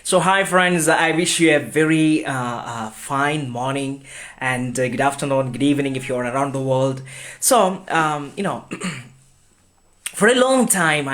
So, hi friends, I wish you a very fine morning and good afternoon, good evening if you're around the world. So, for a long time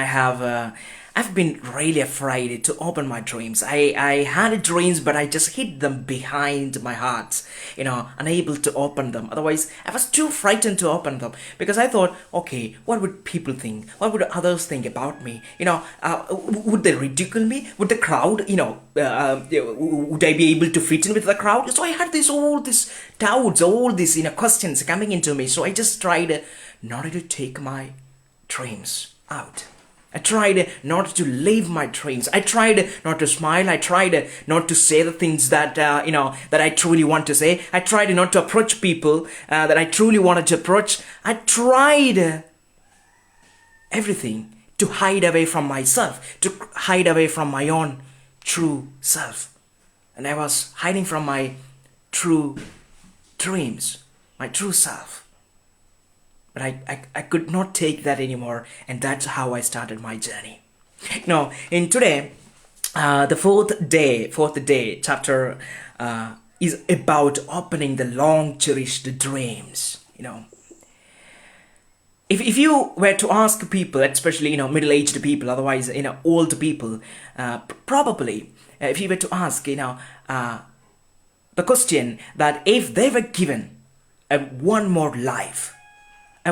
I've been really afraid to open my dreams. I had dreams, but I just hid them behind my heart, unable to open them. Otherwise, I was too frightened to open them because I thought, okay, what would people think? What would others think about me? Would they ridicule me? Would the crowd, would I be able to fit in with the crowd? So I had all these doubts, all these, questions coming into me. So I just tried not to take my dreams out. I tried not to live my dreams. I tried not to smile. I tried not to say the things that that I truly want to say. I tried not to approach people that I truly wanted to approach. I tried everything to hide away from myself, to hide away from my own true self. And I was hiding from my true dreams, my true self. But I could not take that anymore, and that's how I started my journey. Now, in today, the fourth day chapter is about opening the long cherished dreams. If you were to ask people, especially middle-aged people, otherwise old people, probably if you were to ask the question that if they were given one more life,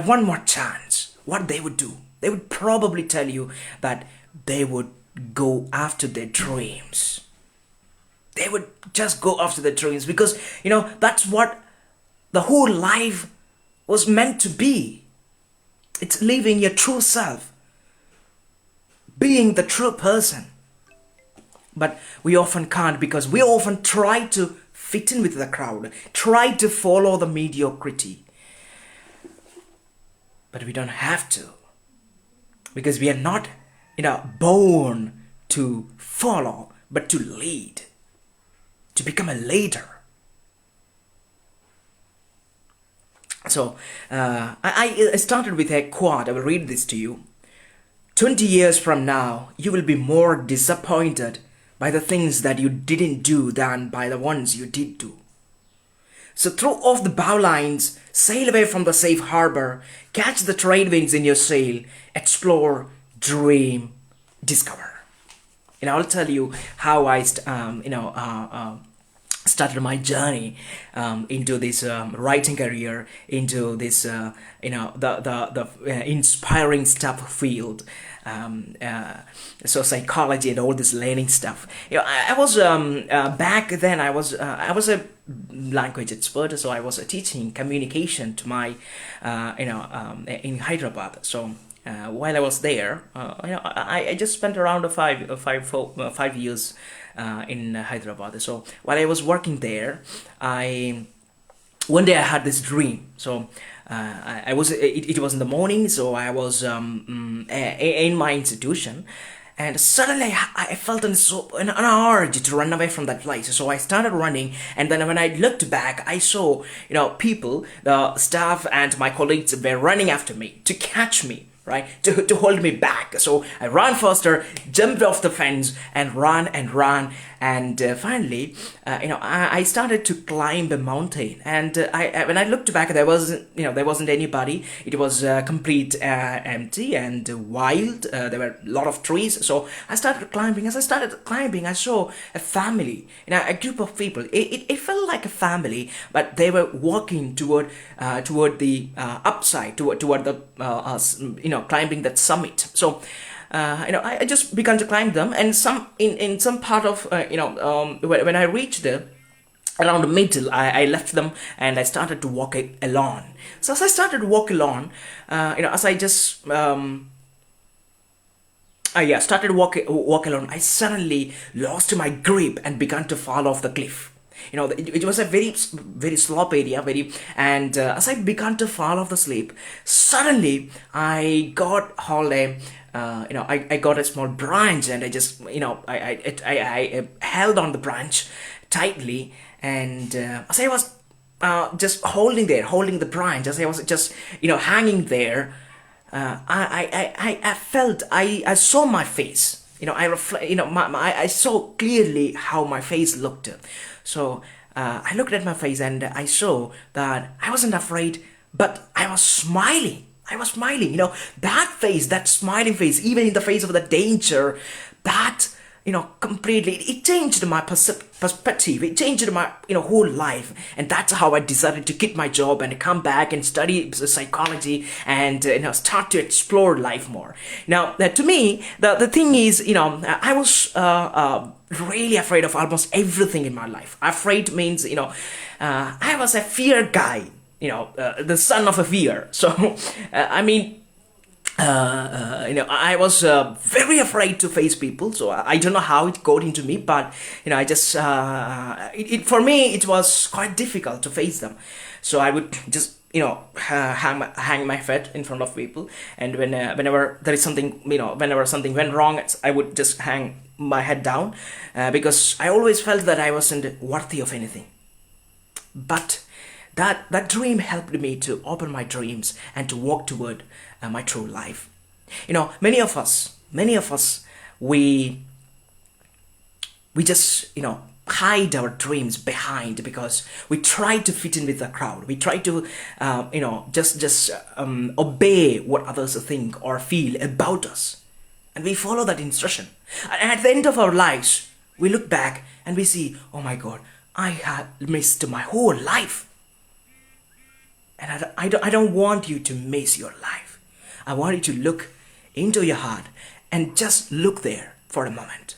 one more chance, what they would do, they would probably tell you that they would go after their dreams. They would just go after their dreams because that's what the whole life was meant to be. It's living your true self, being the true person. But we often can't because we often try to fit in with the crowd, try to follow the mediocrity. But we don't have to, because we are not born to follow, but to lead, to become a leader. So I started with a quote. I will read this to you. 20 years from now, you will be more disappointed by the things that you didn't do than by the ones you did do. So throw off the bowlines, sail away from the safe harbor, catch the trade winds in your sail, explore, dream, discover. I'll tell you how I started my journey into this writing career, into this the inspiring stuff field. So psychology and all this learning stuff. I was back then. I was a language expert, so I was teaching communication to my in Hyderabad. So while I was there, I just spent around 5 years in Hyderabad. So while I was working there, one day I had this dream. So I was it was in the morning, so I was in my institution, and suddenly I felt an urge to run away from that place. So I started running, and then when I looked back, I saw people, the staff and my colleagues were running after me to catch me, right, to hold me back. So I ran faster, jumped off the fence, and ran, and finally I started to climb a mountain. And I when I looked back, there wasn't anybody. It was complete empty and wild. There were a lot of trees. So I started climbing. As I started climbing, I saw a family, a group of people. It felt like a family, but they were walking toward the upside, toward the climbing that summit. So I just began to climb them, and in some part of when I reached there around the middle, I left them and I started to walk alone. So as I started to walk alone, as I just started walk alone, I suddenly lost my grip and began to fall off the cliff. It was a very very slope area, and as I began to fall off the sleep, suddenly I got hold I got a small branch, and I just I held on the branch tightly, and as I was just holding the branch, as I was just hanging there, I felt I saw my face. I reflect, I saw clearly how my face looked. So I looked at my face and I saw that I wasn't afraid, but I was smiling. I was smiling, that face, that smiling face, even in the face of the danger, that, completely, it changed my perspective. It changed my, whole life. And that's how I decided to quit my job and come back and study psychology and, start to explore life more. Now, to me, the thing is, I was really afraid of almost everything in my life. Afraid means, I was a fear guy, the son of a fear. So, I mean, I was very afraid to face people. So I don't know how it got into me, but I just for me it was quite difficult to face them. So I would just hang my head in front of people, and whenever there is something, whenever something went wrong, I would just hang my head down because I always felt that I wasn't worthy of anything. But that dream helped me to open my dreams and to walk toward my true life. Many of us, we just hide our dreams behind, because we try to fit in with the crowd. We try to just obey what others think or feel about us, and we follow that instruction. And at the end of our lives, we look back and we see, oh my God, I had missed my whole life. And I don't want you to miss your life. I want you to look into your heart and just look there for a moment.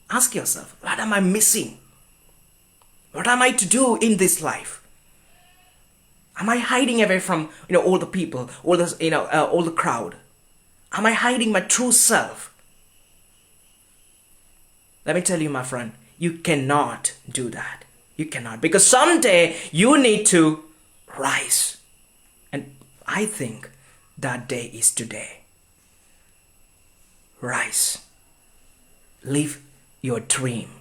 Ask yourself, what am I missing? What am I to do in this life? Am I hiding away from all the people, all the crowd? Am I hiding my true self? Let me tell you, my friend, you cannot do that. You cannot, because someday you need to rise. And I think that day is today. Rise. Live your dream.